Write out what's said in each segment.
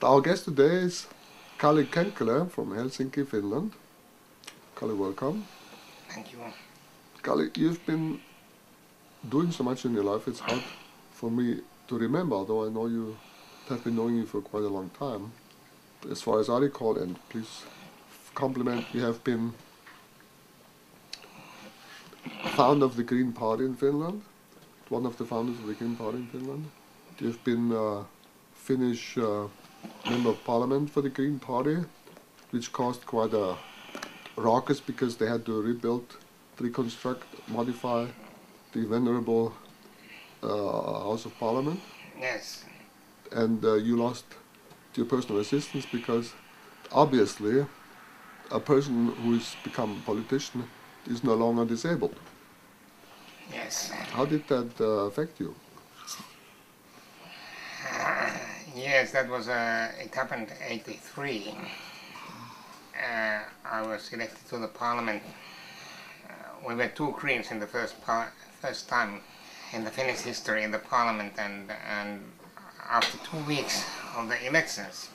Our guest today is Kalle Könkkölä from Helsinki, Finland. Kalle, welcome. Thank you. Kalle, you've been doing so much in your life, it's hard for me to remember, although I know you have been knowing you for quite a long time. As far as I recall, and please compliment, you have been founder of the Green Party in Finland, one of the founders of the Green Party in Finland. You've been Finnish member of parliament for the Green Party, which caused quite a ruckus because they had to rebuild, reconstruct, modify the venerable House of Parliament. Yes. And you lost your personal assistance because obviously a person who's become a politician is no longer disabled. Yes. How did that affect you? Yes, that was, it happened in '83. I was elected to the parliament. We were two Greens in the first time in the Finnish history in the parliament, and after 2 weeks of the elections,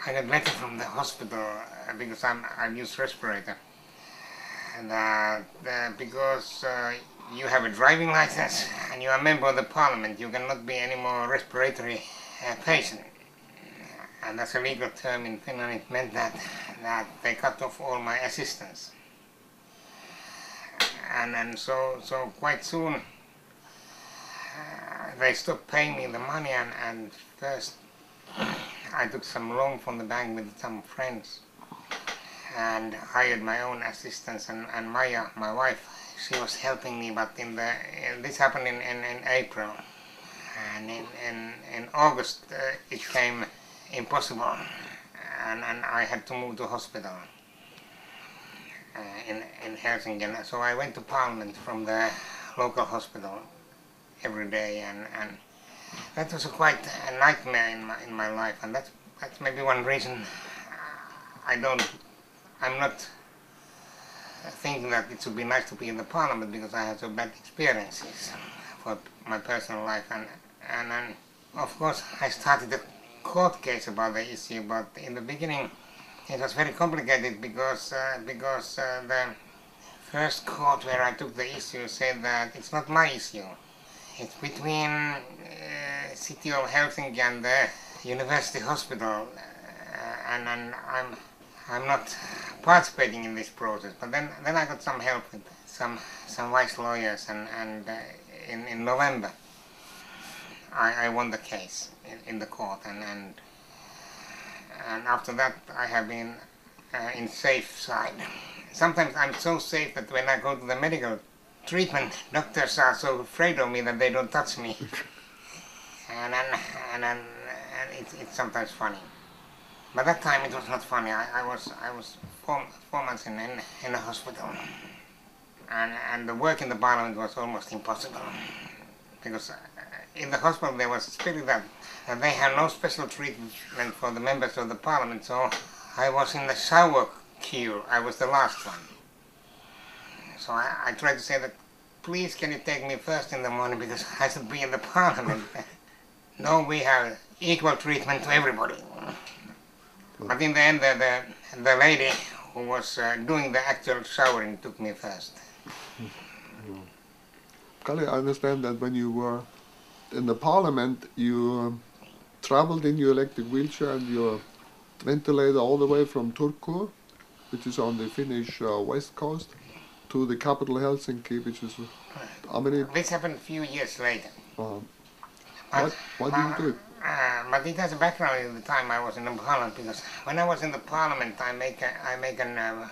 I got a letter from the hospital because I've used respirator, and because you have a driving license and you are a member of the parliament, you cannot be any more respiratory patient. And that's a legal term in Finland. It meant that they cut off all my assistance. And so quite soon they stopped paying me the money, and first I took some loan from the bank with some friends and hired my own assistants, and Maya, my wife, she was helping me, but this happened in April, and in August it became impossible, and I had to move to hospital in Helsinki. And so I went to parliament from the local hospital every day, and that was quite a nightmare in my life, and that's maybe one reason I'm not thinking that it would be nice to be in the parliament, because I had so bad experiences for my personal life, and then of course I started a court case about the issue, but in the beginning it was very complicated because the first court where I took the issue said that it's not my issue. It's between city of Helsinki and the university hospital, and I'm not participating in this process. But then I got some help with some wise lawyers, and in November I won the case in the court, and after that I have been in safe side. Sometimes I'm so safe that when I go to the medical treatment, doctors are so afraid of me that they don't touch me, and it's sometimes funny. But that time it was not funny. I was 4 months in a hospital, and the work in the parliament was almost impossible, because in the hospital there was a spirit that they had no special treatment for the members of the parliament, so I was in the shower queue. I was the last one. So I tried to say that, please can you take me first in the morning because I should be in the parliament. No, we have equal treatment to everybody. But in the end the lady who was doing the actual showering took me first. Kalle, I understand that when you were in the parliament you traveled in your electric wheelchair and your ventilator all the way from Turku, which is on the Finnish west coast, to the capital Helsinki, which is how many? This happened a few years later. Why did you do it? But it has a background in the time I was in the parliament, because when I was in the parliament I make a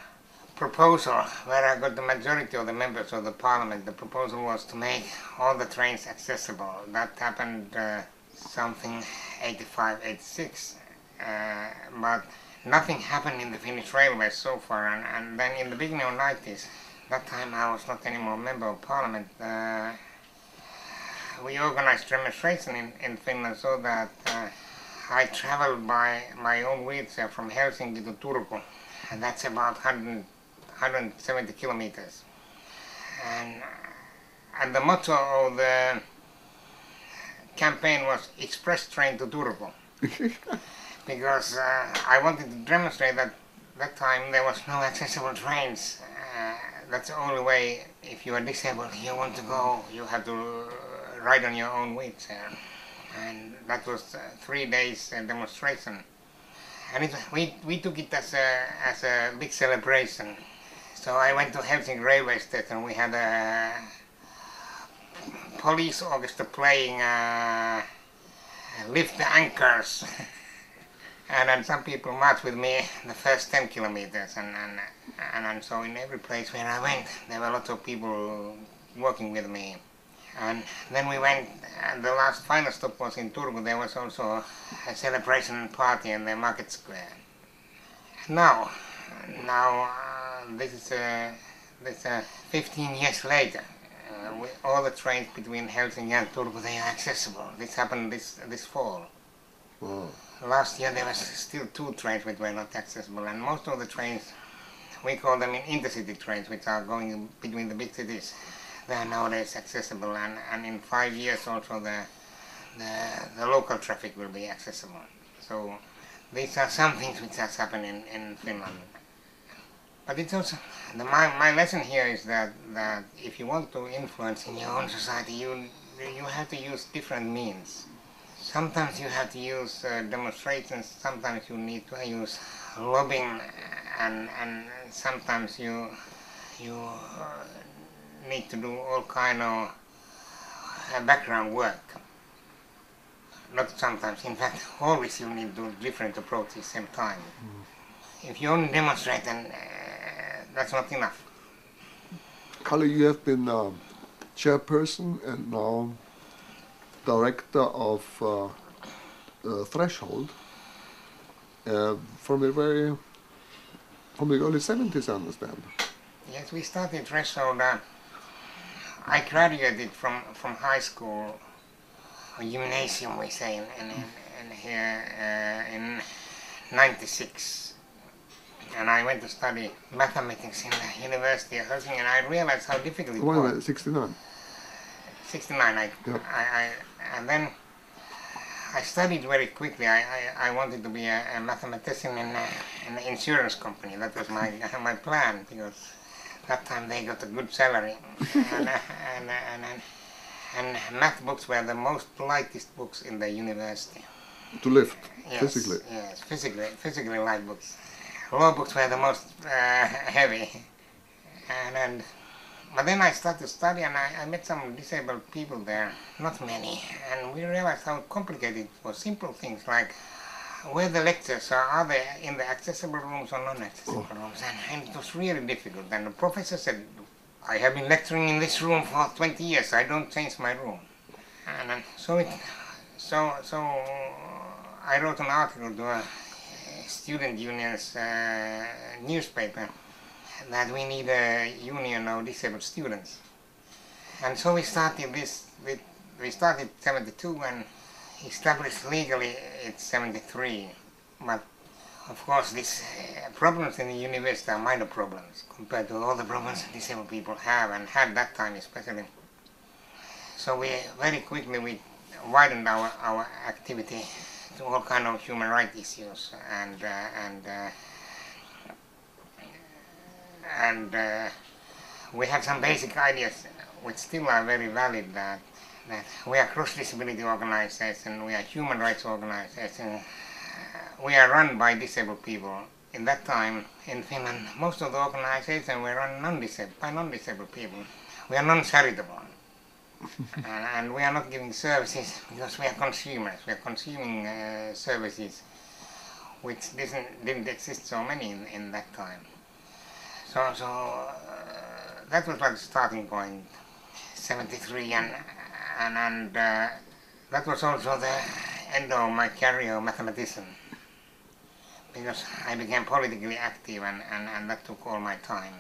proposal where I got the majority of the members of the parliament. The proposal was to make all the trains accessible. That happened something 85, 86, but nothing happened in the Finnish railways so far, and then in the beginning of 90s, that time I was not anymore a member of parliament, we organized demonstration in Finland so that I traveled by my own wheelchair from Helsinki to Turku, and that's about 170 kilometers. And the motto of the campaign was express train to Turku. Because I wanted to demonstrate that that time there was no accessible trains. That's the only way, if you are disabled, you want to go, you have to ride on your own wheelchair. And that was 3 days demonstration. And we took it as a big celebration. So I went to Helsinki railway station. We had a police orchestra playing Lift the Anchors. And then some people marched with me the first 10 kilometers. And so in every place where I went, there were lots of people working with me. And then we went, and the last final stop was in Turku. There was also a celebration party in the market square. Now this is 15 years later. All the trains between Helsinki and Turku, they are accessible. This happened this fall. Wow. Last year there was still 2 trains which were not accessible, and most of the trains, we call them intercity trains, which are going between the big cities. They are nowadays accessible, and in 5 years also the local traffic will be accessible. So these are some things which has happened in Finland. But it's also, my lesson here is that if you want to influence in your own society, you have to use different means. Sometimes you have to use demonstrations, sometimes you need to use lobbying, and sometimes you need to do all kind of background work. Not sometimes, in fact, always you need to do different approaches at the same time. If you only demonstrate, then that's not enough. Kalle, you have been chairperson and now director of Threshold from the early 70s, I understand. Yes, we started Threshold. I graduated from high school, or gymnasium we say in here in '96. And I went to study mathematics in the University of Helsinki, and I realized how difficult it was. 69? 69, and then I studied very quickly. I wanted to be a mathematician in an insurance company. That was my plan, because that time they got a good salary. and math books were the most lightest books in the university. To lift, yes, physically? Yes, physically light books. Law books were the most heavy. But then I started to study, and I met some disabled people there, not many, and we realized how complicated it was. Simple things like where the lectures are they in the accessible rooms or non-accessible rooms, and it was really difficult. And the professor said, I have been lecturing in this room for 20 years, I don't change my room. And so I wrote an article to a student union's newspaper that we need a union of disabled students. And so we started this, we started 72 and established legally it's 73. But of course these problems in the university are minor problems compared to all the problems disabled people have and had that time especially. So we very quickly widened our activity to all kind of human rights issues, and we had some basic ideas which still are very valid, that we are cross-disability organization, we are human rights organization, we are run by disabled people. In that time in Finland, most of the organizations were run by non-disabled people. We are non-charitable. and we are not giving services because we are consumers. We are consuming services which didn't exist so many in that time. So that was like the starting point, 73, and that was also the end of my career of mathematician, because I became politically active and that took all my time.